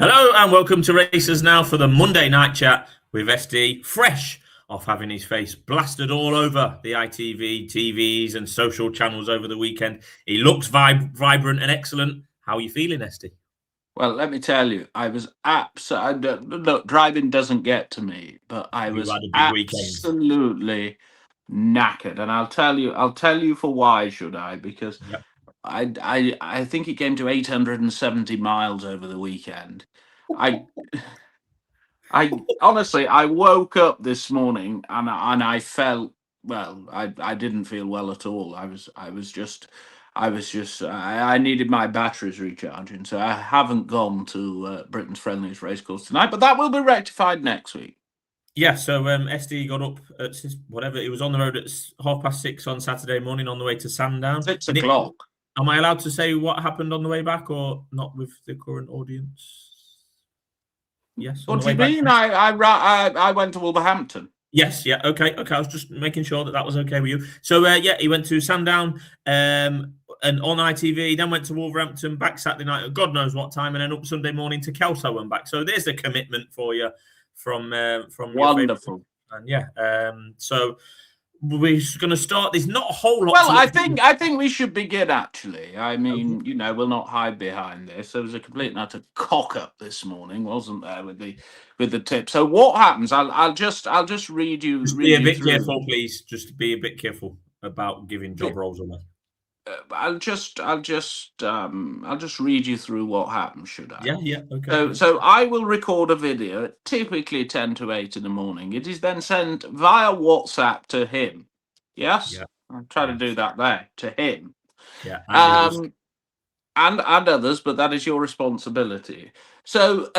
Hello and welcome to Racers Now for the Monday night chat with SD, fresh off having his face blasted all over the ITV, TVs and social channels over the weekend. He looks vibrant and excellent. How are you feeling, SD? Well, let me tell you, I was look, driving doesn't get to me, but I You was had a big weekend. absolutely knackered, and I'll tell you for why, should I? Because Yep. I think it came to 870 miles over the weekend. I I honestly, I woke up this morning and I felt well. I didn't feel well at all. I needed my batteries recharging, so I haven't gone to Britain's friendliest racecourse tonight. But that will be rectified next week. Yeah, so SD got up at whatever. It was on the road at 6:30 on Saturday morning on the way to Sandown. 6 o'clock. Am I allowed to say what happened on the way back or not with the current audience? Yes. What do you mean? I went to Wolverhampton. Yes, yeah, okay. I was just making sure that was okay with you. So, yeah, he went to Sandown and on ITV, then went to Wolverhampton, back Saturday night at God knows what time, and then up Sunday morning to Kelso and back. So there's a commitment for you from Wonderful. And yeah, so we're going to start. There's not a whole lot. Well, I think we should begin. Actually, I mean, we'll not hide behind this. There was a complete and utter cock up this morning, wasn't there, with the tip? So what happens? I'll just read you. Just be a bit careful, please. Just be a bit careful about giving job roles away. I'll just read you through what happens, should I? Yeah, okay. So I will record a video at typically 10 to 8 in the morning. It is then sent via WhatsApp to him. Yes? Yeah. I'll try to do that there, to him. Yeah. And others, but that is your responsibility. So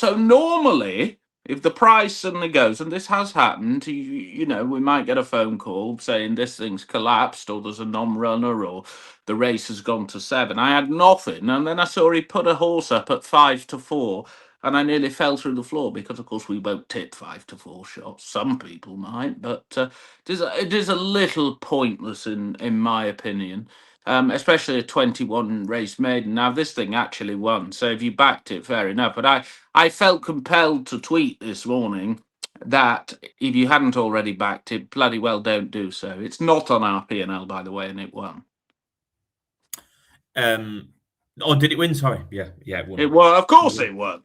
normally, if the price suddenly goes, and this has happened, we might get a phone call saying this thing's collapsed, or there's a non-runner, or the race has gone to 7. I had nothing, and then I saw he put a horse up at 5 to 4, and I nearly fell through the floor because, of course, we won't tip 5 to 4 shots. Some people might, but it is a little pointless in my opinion. Especially a 21 race maiden. Now this thing actually won, so if you backed it, fair enough. But I felt compelled to tweet this morning that if you hadn't already backed it, bloody well don't do so. It's not on our P&L, by the way, and it won. Oh, did it win? Sorry, yeah, it won. It won, of course, it won.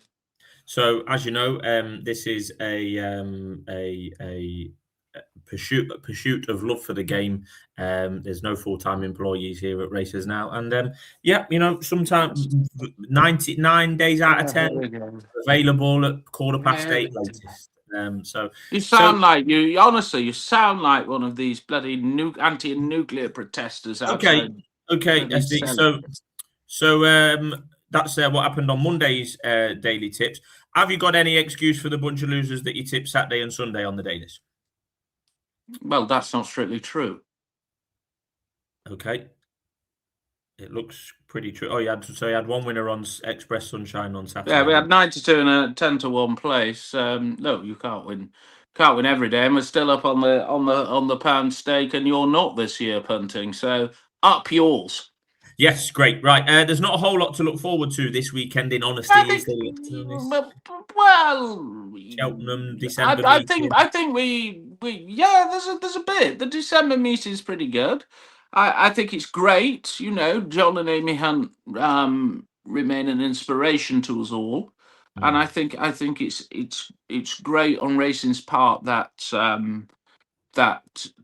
So as you know, this is a pursuit of love for the game. There's no full-time employees here at Racers Now, and sometimes 99 days out of 10 available at 8:15 latest. So you sound like you sound like one of these bloody anti-nuclear protesters outside. Okay, SD. So that's what happened on Monday's daily tips. Have you got any excuse for the bunch of losers that you tipped Saturday and Sunday on the dailies? Well, that's not strictly true. Okay. It looks pretty true. Oh, you had one winner on Express Sunshine on Saturday. Yeah, we had 92 and a 10 to 1 place. No, you can't win. Can't win every day, and we're still up on the pound stake, and you're not this year punting. So up yours. Yes, great. Right. There's not a whole lot to look forward to this weekend, in honesty. Well, Cheltenham, December. I think we there's a bit. The December meet is pretty good. I think it's great. John and Amy Hunt remain an inspiration to us all, and I think it's great on racing's part that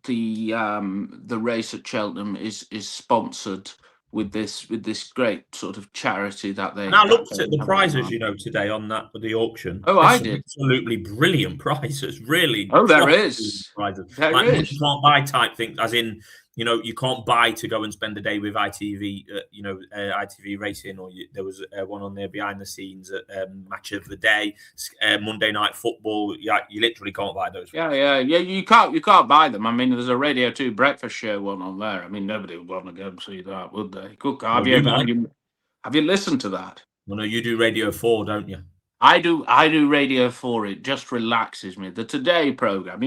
the race at Cheltenham is sponsored with this great sort of charity that they. And I looked at the prizes, today on the auction. Oh, I did. Absolutely brilliant prizes, really. Oh, there is. Prizes. You can't buy type things, as in, you can't buy to go and spend a day with ITV, ITV racing, or there was one on there behind the scenes at Match of the Day, Monday Night Football. Yeah, you literally can't buy those. Yeah. You can't buy them. I mean, there's a Radio 2 breakfast show one on there. I mean, nobody would want to go and see that, would they? Good. Have you listened to that? Well, no, you do Radio 4, don't you? I do Radio 4. It just relaxes me. The Today program,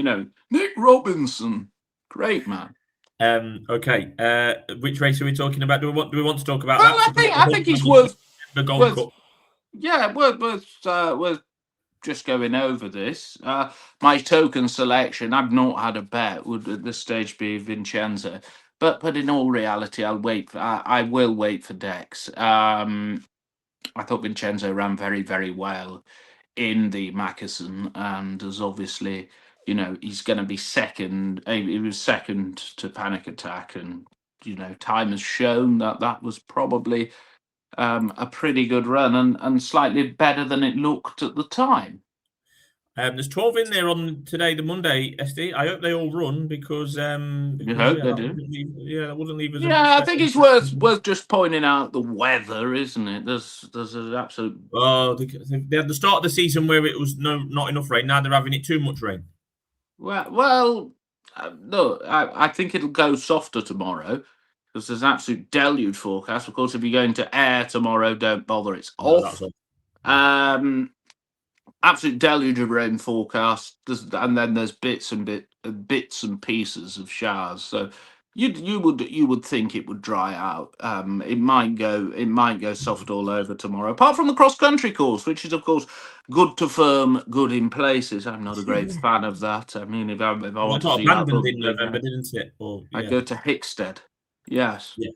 Nick Robinson, great man. Okay. Which race are we talking about? Do we want to talk about that? I think it's worth. The Gold Cup. Yeah, we're just going over this. My token selection, I've not had a bet, would at this stage be Vincenzo. But in all reality, I will wait for Dex. I thought Vincenzo ran very, very well in the Mackerson, and as obviously, he's going to be second. He was second to Panic Attack, and time has shown that that was probably a pretty good run, and slightly better than it looked at the time. There's 12 in there on today, the Monday, SD. I hope they all run because You because hope yeah, they do. that wouldn't leave us Yeah, I think it's worth just pointing out the weather, isn't it? There's an absolute. Oh, they had the start of the season where it was not enough rain. Now they're having it too much rain. Well, no, I think it'll go softer tomorrow because there's an absolute deluge forecast. Of course, if you're going to air tomorrow, don't bother. It's No, that's off. all. Absolute deluge of rain forecast, and then there's bits and pieces of showers. So you would think it would dry out. It might go soft all over tomorrow. Apart from the cross country course, which is of course good to firm, good in places. I'm not a great fan of that. I mean, if I Well, want that to got see how abandoned good in November, didn't it? Or I yeah, go to Hickstead. Yes. yeah.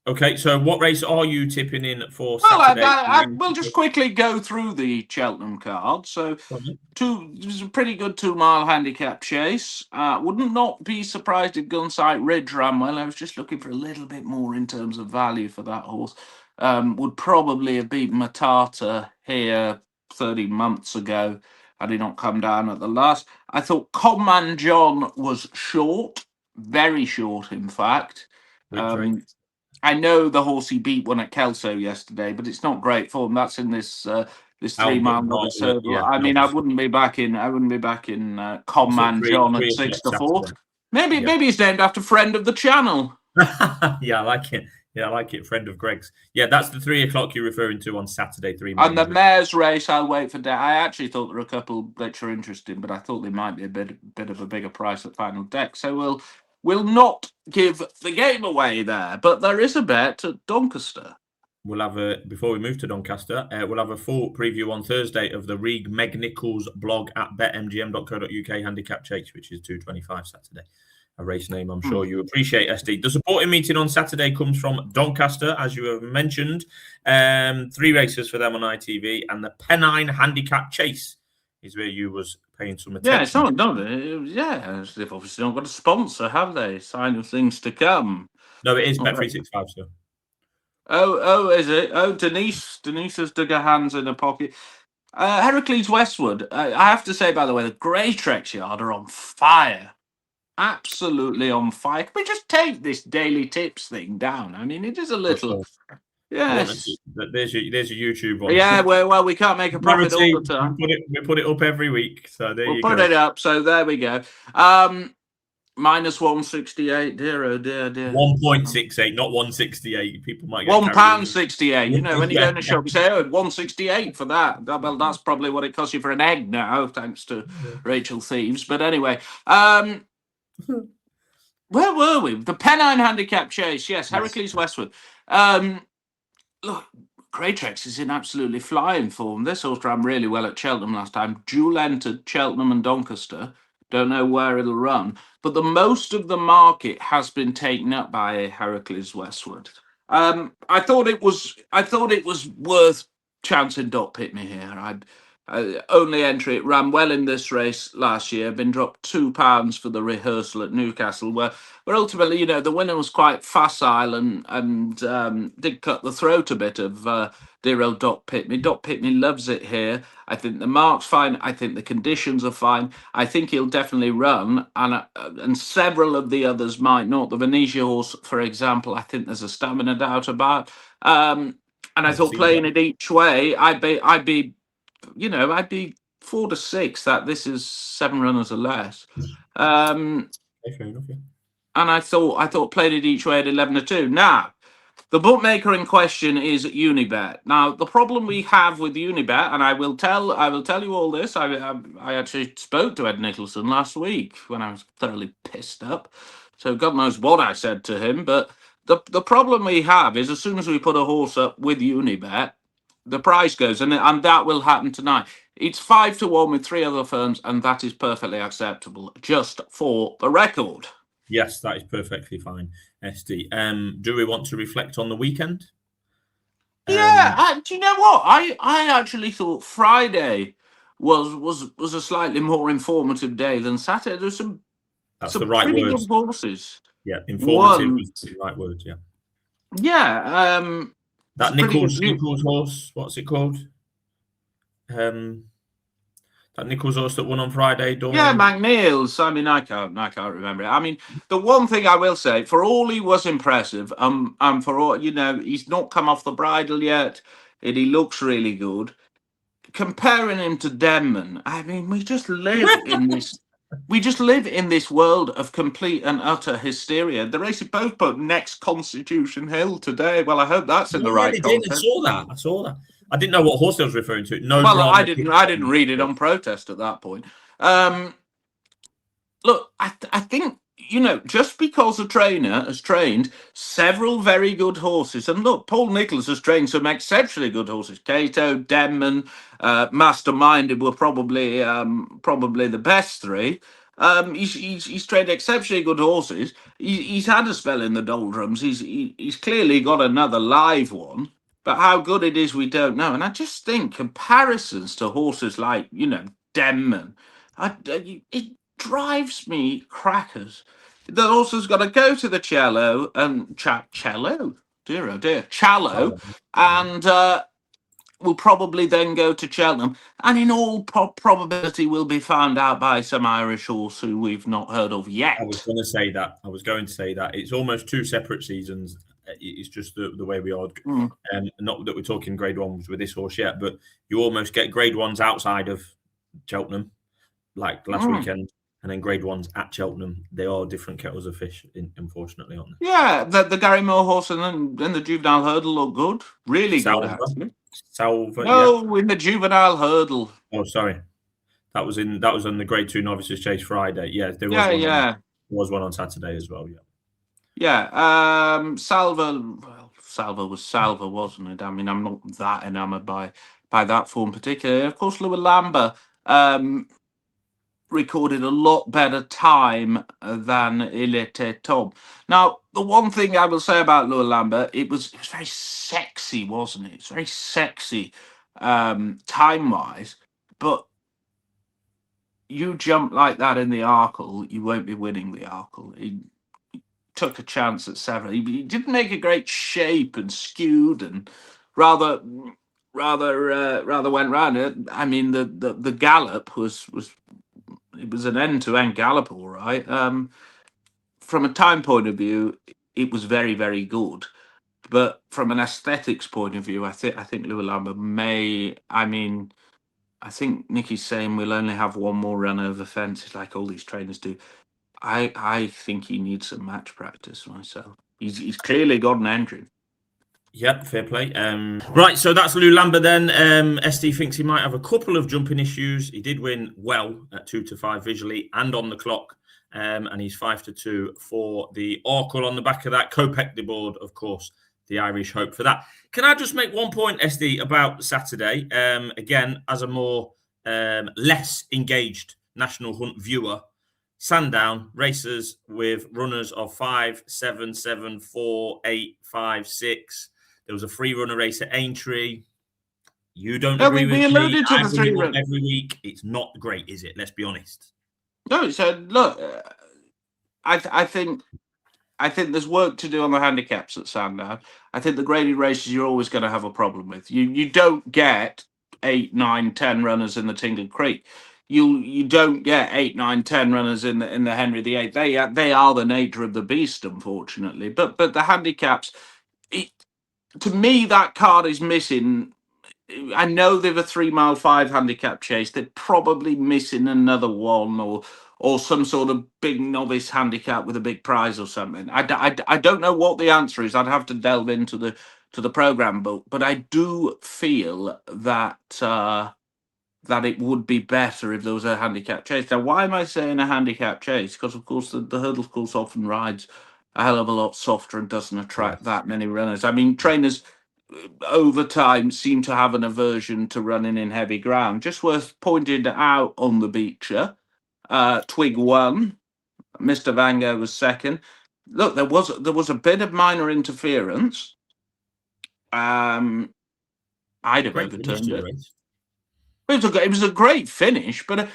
Okay, so what race are you tipping in for Well, Saturday? I will just quickly go through the Cheltenham card. So, it was a pretty good 2 mile handicap chase. Wouldn't not be surprised if Gunsight Ridge ran well. I was just looking for a little bit more in terms of value for that horse. Would probably have beaten Matata here 30 months ago had he not come down at the last. I thought Conman John was short, very short, in fact. Which race? Um, I know the horse he beat won at Kelso yesterday, but it's not great form. That's in this 3 mile novice hurdle. Yeah, I mean, I novice. wouldn't be back in. I wouldn't be back in It's at Conman John at 3 o'clock 6 to 4. Saturday. Maybe Yeah. maybe he's named after friend of the channel. Yeah, I like it. Yeah, I like it. Friend of Greg's. Yeah, that's the 3 o'clock you're referring to on Saturday. 3 mile. And the mare's race, I'll wait for that. I actually thought there were a couple which are interesting, but I thought they might be a bit of a bigger price at final deck. So we'll not give the game away there, but there is a bet at Doncaster. We'll have before we move to Doncaster, we'll have a full preview on Thursday of the Reeg Meg Nicholls blog at betmgm.co.uk handicap chase, which is 225 Saturday. A race name I'm sure you appreciate, SD. The supporting meeting on Saturday comes from Doncaster, as you have mentioned. 3 races for them on ITV, and the Pennine Handicap Chase is where you was paying some attention. Yeah, it's not. They've obviously not got a sponsor, have they? Sign of things to come. No, it is Bet365, sir. Oh, is it? Oh, Denise has dug her hands in her pocket. Heracles Westwood. I have to say, by the way, the Greytrex yard are on fire. Absolutely on fire. Can we just take this daily tips thing down? I mean, it is a little. Yes. There's your YouTube one. Yeah, well, we can't make a profit all the time. We put it up every week, so there you go. We'll put it up, so there we go. Minus 168, dear, oh dear. 1.68, not 168. People might get £1.68. You know, when you go in the shop, you say, oh, 168 for that. Well, that's probably what it costs you for an egg now, thanks to Rachel Thieves. But anyway, where were we? The Pennine Handicap Chase. Yes, Heracles Westwood. Look, Greytrex is in absolutely flying form. This horse ran really well at Cheltenham last time. Dual entered Cheltenham and Doncaster. Don't know where it'll run, but the most of the market has been taken up by Heracles Westwood. I thought it was worth chancing Docpickdme here. Only entry. It ran well in this race last year. Been dropped £2 for the rehearsal at Newcastle, where ultimately, the winner was quite facile and did cut the throat a bit of dear old Docpickdme. Docpickdme loves it here. I think the mark's fine. I think the conditions are fine. I think he'll definitely run, and several of the others might not. The Venetia horse, for example, I think there's a stamina doubt about. And I thought playing it each way, I'd be 4 to 6. That this is 7 runners or less. Fair enough, yeah. And I thought played it each way at 11 to 2. Now, the bookmaker in question is Unibet. Now, the problem we have with Unibet, and I will tell you all this. I actually spoke to Ed Nicholson last week when I was thoroughly pissed up. So God knows what I said to him. But the problem we have is as soon as we put a horse up with Unibet, the price goes, and that will happen tonight. It's 5-1 with 3 other firms, and that is perfectly acceptable, just for the record. Yes, that is perfectly fine, SD. Do we want to reflect on the weekend? Yeah, do you know what? I actually thought Friday was a slightly more informative day than Saturday. There's some That's the right pretty word. good horses. Yeah, informative is the right word. Yeah. Yeah. That Nicholls horse. What's it called? That Nicholls horse that won on Friday. Dawn. Yeah, McNeil's. I mean, I can't remember it. I mean, the one thing I will say, for all he was impressive, and for all he's not come off the bridle yet, and he looks really good. Comparing him to Denman, I mean, we just live in this world of complete and utter hysteria. The race both put next Constitution Hill today. Well, I hope that's in the right context. I saw that. I didn't know what horse I was referring to. No, well, I didn't read it on protest at that point. Look, I think, just because a trainer has trained several very good horses, and look, Paul Nicholls has trained some exceptionally good horses. Cato, Denman, Masterminded were probably the best 3. He's trained exceptionally good horses. He's had a spell in the doldrums. He's clearly got another live one. But how good it is, we don't know. And I just think comparisons to horses like, Denman, it drives me crackers. The horse's got to go to the cello and cello, dear oh dear, Challow, and will probably then go to Cheltenham, and in all probability will be found out by some Irish horse who we've not heard of yet. I was going to say that. It's almost 2 separate seasons. It's just the way we are. Not that we're talking grade 1s with this horse yet, but you almost get grade 1s outside of Cheltenham, like last weekend, and then grade 1s at Cheltenham. They are different kettles of fish, unfortunately, aren't they? Yeah, the Gary Moore horse and the juvenile hurdle look good. Really good, actually. Salva. No, in the juvenile hurdle. Oh, sorry. That was on the grade 2 novices chase Friday. Yeah, there was one. There was one on Saturday as well. Yeah. Yeah, Salva was Salva, wasn't it? I mean, I'm not that enamoured by that form particularly. Of course, Louis Lambert recorded a lot better time than Il était Tom. Now, the one thing I will say about Louis Lambert, it was very sexy, wasn't it? It's very sexy time-wise, but you jump like that in the Arkle, you won't be winning the Arkle. He took a chance at 7. He didn't make a great shape and skewed, and rather went round it. I mean, the gallop was an end-to-end gallop, all right. From a time point of view, it was very, very good. But from an aesthetics point of view, I think Louis Lambert may. I mean, I think Nicky's saying we'll only have one more run over fences, like all these trainers do. I think he needs some match practice myself. He's clearly got an engine. Yep, fair play. Right, so that's Lou Lambert then. SD thinks he might have a couple of jumping issues. He did win well at 2-5 visually and on the clock. And he's 5-2 for the Arkle on the back of that. Docpickdme board, of course, the Irish hope for that. Can I just make one point, SD, about Saturday? Again, as a more less engaged National Hunt viewer, Sandown races with runners of 5, 7, 7, 4, 8, 5, 6. There was a 3-runner race at Aintree. You don't agree with me. Alluded to the 3 run every week. It's not great, is it? Let's be honest. No, so look, I think there's work to do on the handicaps at Sandown. I think the graded races you're always going to have a problem with. You don't get 8, 9, 10 runners in the Tingle Creek. You don't get 8, 9, 10 runners in the Henry VIII. They are the nature of the beast, unfortunately. But the handicaps, to me, that card is missing. I know they've a 3 mile 5 handicap chase. They're probably missing another one or some sort of big novice handicap with a big prize or something. I don't know what the answer is. I'd have to delve into the program, but I do feel that that it would be better if there was a handicap chase. Now, why am I saying a handicap chase? Because, of course, the hurdle course often rides a hell of a lot softer and doesn't attract that many runners. I mean, trainers over time seem to have an aversion to running in heavy ground. Just worth pointing out on the Beecher, Twig won, Mr. Vango was second. Look, there was a bit of minor interference. I'd have Great finish overturned to the it. race. It was a great finish, but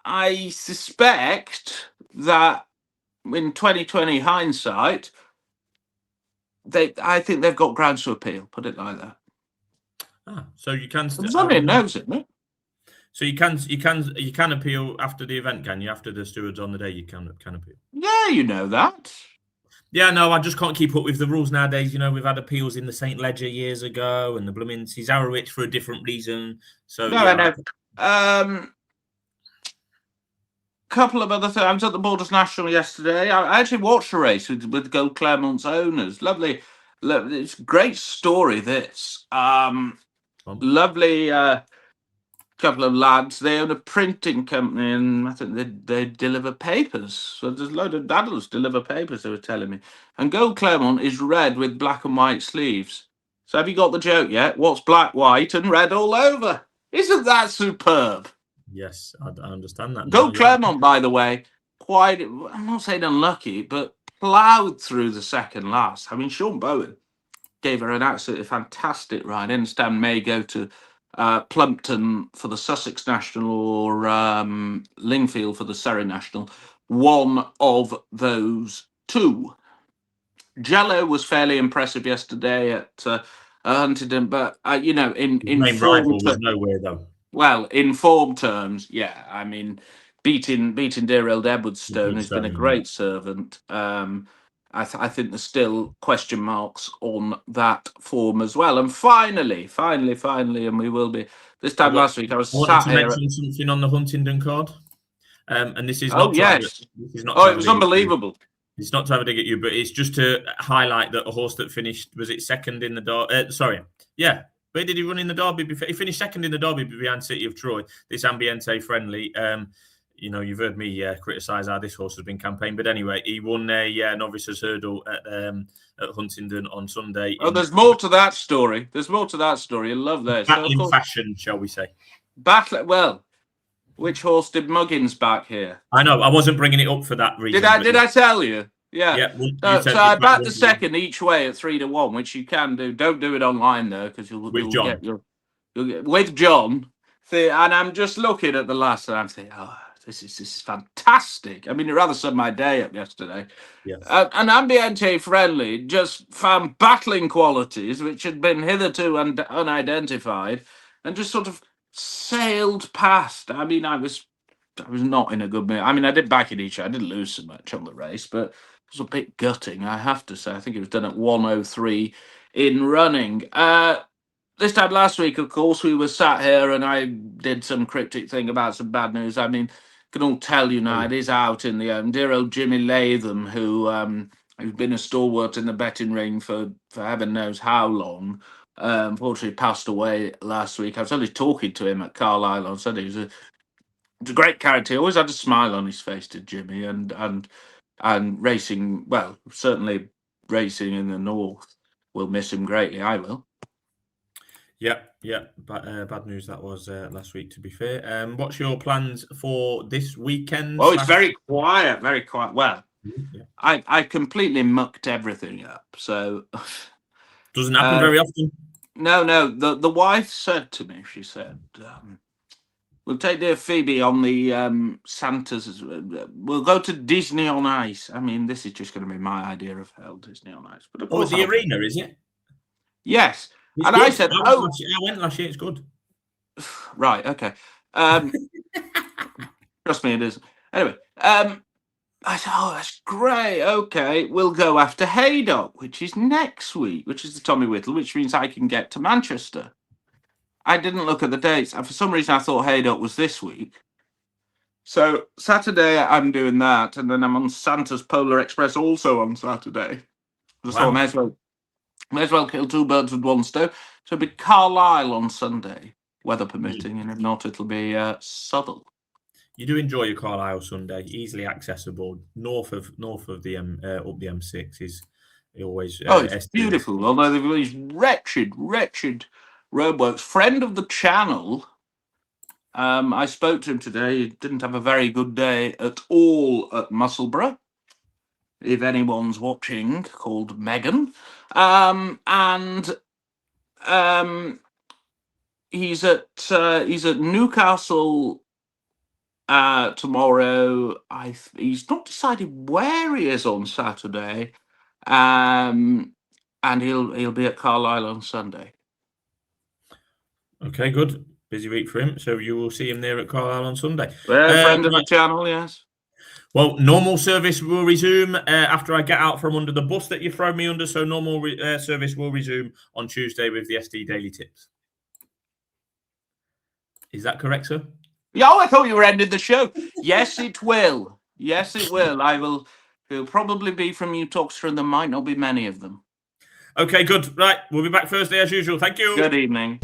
I suspect that in 2020 hindsight, I think they've got grounds to appeal. Put it like that. So you can. Somebody knows it, mate. So you can appeal after the event, can you? After the stewards on the day, you can appeal. Yeah, you know that. Yeah, no, I just can't keep up with the rules nowadays. You know, we've had appeals in the St. Ledger years ago, and the blooming Cesarewitz for a different reason. So no, yeah, I know. Couple of other things. I was at the Borders National yesterday. I actually watched a race with Gold Clermont's owners. Lovely. It's a great story, this. Lovely couple of lads. They own a printing company, and I think they deliver papers. So there's a load of daddles deliver papers, they were telling me. And Gold Clermont is red with black and white sleeves. So have you got the joke yet? What's black, white, and red all over? Isn't that superb? Yes, I understand that. Gold Clermont, by the way, I'm not saying unlucky, but ploughed through the second last. I mean, Sean Bowen gave her an absolutely fantastic ride. I understand may go to Plumpton for the Sussex National or Lingfield for the Surrey National. One of those two. Jello was fairly impressive yesterday at Huntingdon, but in form was nowhere though. Well, in form terms, yeah. I mean, beating dear old Edwardstone has been a great servant. I think there's still question marks on that form as well. And finally, and we will be this time last week. I wanted to mention something on the Huntingdon card, and this is not. Oh yes. It was unbelievable. It's not to have a dig at you, but it's just to highlight that a horse that finished, was it second in the where did he run in the Derby? He finished second in the Derby behind City of Troy. This Ambiente friendly. You've heard me criticise how this horse has been campaigned, but anyway, he won a novices hurdle at Huntingdon on Sunday. Oh, there's more to that story. I love this. In fashion, shall we say? Well, which horse did Muggins back here? I know. I wasn't bringing it up for that reason. Did I tell you? Yeah. So I backed the second each way at 3-1, which you can do. Don't do it online though, because you'll get with John. And I'm just looking at the last, and I'm thinking, oh, this is fantastic. I mean, it rather summed my day up yesterday. Yes. And Ambiente friendly just found battling qualities which had been hitherto unidentified, and just sort of sailed past. I mean, I was not in a good mood. I mean, I did back it each. I didn't lose so much on the race, but it was a bit gutting, I have to say. I think it was done at 1:03 in running. This time last week, of course, we were sat here and I did some cryptic thing about some bad news. I mean, can all tell you now, it is out in the dear old Jimmy Latham, who's been a stalwart in the betting ring for heaven knows how long. Unfortunately, passed away last week. I was only talking to him at Carlisle on Sunday. He was a great character. He always had a smile on his face, did Jimmy, and racing. Well, certainly racing in the north. We'll miss him greatly. I will. Yeah. Bad news that was last week, to be fair. What's your plans for this weekend? Oh, it's very quiet. Well, I completely mucked everything up. So doesn't happen very often. No. The wife said to me, she said, we'll take dear Phoebe on the Santa's. We'll go to Disney on Ice. I mean, this is just going to be my idea of hell, Disney on Ice. But of course, the arena, is it? Yes. It's and good. I said, I went last year. It's good. Right. Okay. Trust me, it is. Anyway, I said, oh, that's great. Okay, we'll go after Haydock, which is next week, which is the Tommy Whittle, which means I can get to Manchester. I didn't look at the dates, and for some reason I thought Haydock was this week. So Saturday I'm doing that, and then I'm on Santa's Polar Express also on Saturday. So I may as well kill two birds with one stone. So it'll be Carlisle on Sunday, weather permitting, and if not, it'll be Southall. You do enjoy your Carlisle Sunday, easily accessible, north of the up the M6 is He always it's beautiful. Although they've got these wretched roadworks. Friend of the channel. I spoke to him today. He didn't have a very good day at all at Musselburgh. If anyone's watching, called Megan, he's at Newcastle tomorrow. He's not decided where he is on Saturday, and he'll be at Carlisle on Sunday. Okay, good. Busy week for him. So you will see him there at Carlisle on Sunday. Friend of the channel, yes. Well, normal service will resume after I get out from under the bus that you throw me under. So normal service will resume on Tuesday with the SD Daily Tips. Is that correct, sir? Yeah, I thought you were ending the show. Yes, it will. Yes, it will. It'll probably be from you talkster, and there might not be many of them. Okay, good. Right, we'll be back Thursday as usual. Thank you. Good evening.